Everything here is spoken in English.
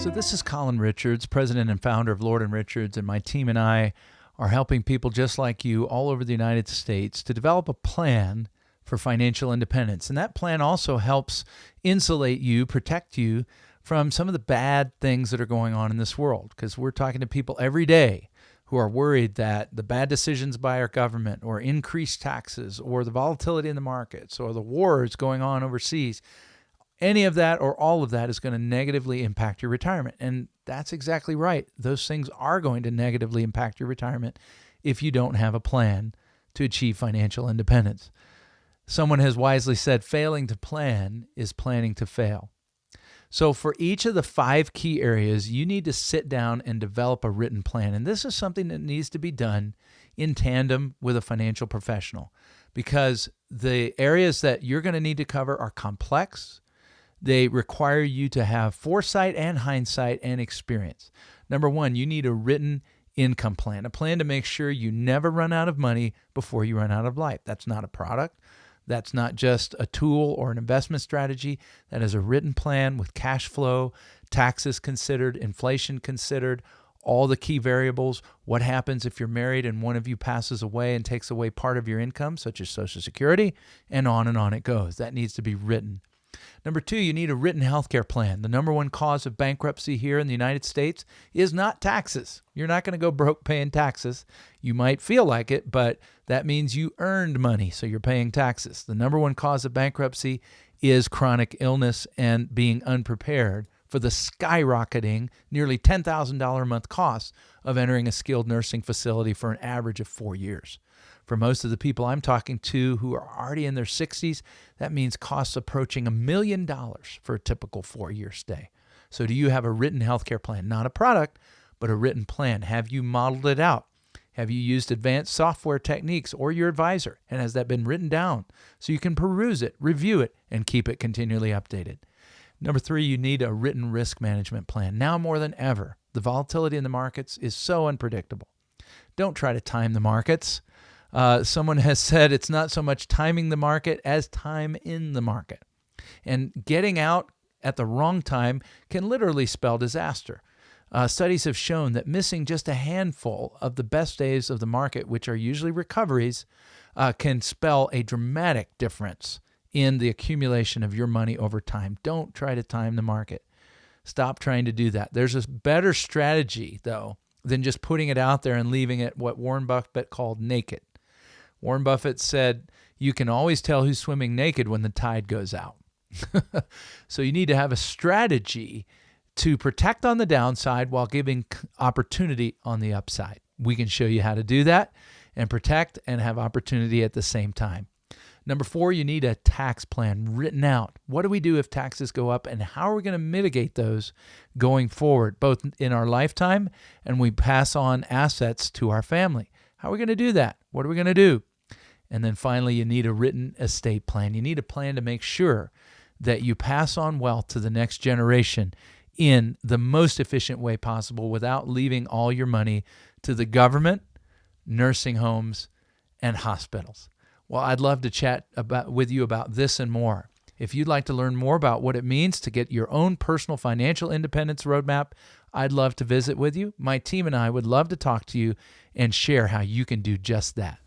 So this is Colin Richards, president and founder of Lord & Richards, and my team and I are helping people just like you all over the United States to develop a plan for financial independence. And that plan also helps insulate you, protect you from some of the bad things that are going on in this world, because we're talking to people every day who are worried that the bad decisions by our government or increased taxes or the volatility in the markets or the wars going on overseas, any of that or all of that is going to negatively impact your retirement. And that's exactly right. Those things are going to negatively impact your retirement if you don't have a plan to achieve financial independence. Someone has wisely said, failing to plan is planning to fail. So for each of the 5 key areas, you need to sit down and develop a written plan. And this is something that needs to be done in tandem with a financial professional, because the areas that you're going to need to cover are complex. They require you to have foresight and hindsight and experience. Number 1, you need a written income plan, a plan to make sure you never run out of money before you run out of life. That's not a product. That's not just a tool or an investment strategy. That is a written plan with cash flow, taxes considered, inflation considered, all the key variables, what happens if you're married and one of you passes away and takes away part of your income, such as Social Security, and on it goes. That needs to be written. Number 2, you need a written healthcare plan. The number 1 cause of bankruptcy here in the United States is not taxes. You're not going to go broke paying taxes. You might feel like it, but that means you earned money, so you're paying taxes. The number 1 cause of bankruptcy is chronic illness and being unprepared for the skyrocketing, nearly $10,000 a month cost of entering a skilled nursing facility for an average of 4 years. For most of the people I'm talking to who are already in their 60s, that means costs approaching $1 million for a typical 4-year stay. So do you have a written healthcare plan? Not a product, but a written plan. Have you modeled it out? Have you used advanced software techniques or your advisor? And has that been written down so you can peruse it, review it, and keep it continually updated? Number 3, you need a written risk management plan. Now more than ever, the volatility in the markets is so unpredictable. Don't try to time the markets. Someone has said it's not so much timing the market as time in the market. And getting out at the wrong time can literally spell disaster. Studies have shown that missing just a handful of the best days of the market, which are usually recoveries, can spell a dramatic difference in the accumulation of your money over time. Don't try to time the market. Stop trying to do that. There's a better strategy, though, than just putting it out there and leaving it what Warren Buffett called naked. Warren Buffett said, you can always tell who's swimming naked when the tide goes out. So you need to have a strategy to protect on the downside while giving opportunity on the upside. We can show you how to do that and protect and have opportunity at the same time. Number 4, you need a tax plan written out. What do we do if taxes go up, and how are we going to mitigate those going forward, both in our lifetime and we pass on assets to our family? How are we going to do that? What are we going to do? And then finally, you need a written estate plan. You need a plan to make sure that you pass on wealth to the next generation in the most efficient way possible without leaving all your money to the government, nursing homes, and hospitals. Well, I'd love to chat with you about this and more. If you'd like to learn more about what it means to get your own personal financial independence roadmap, I'd love to visit with you. My team and I would love to talk to you and share how you can do just that.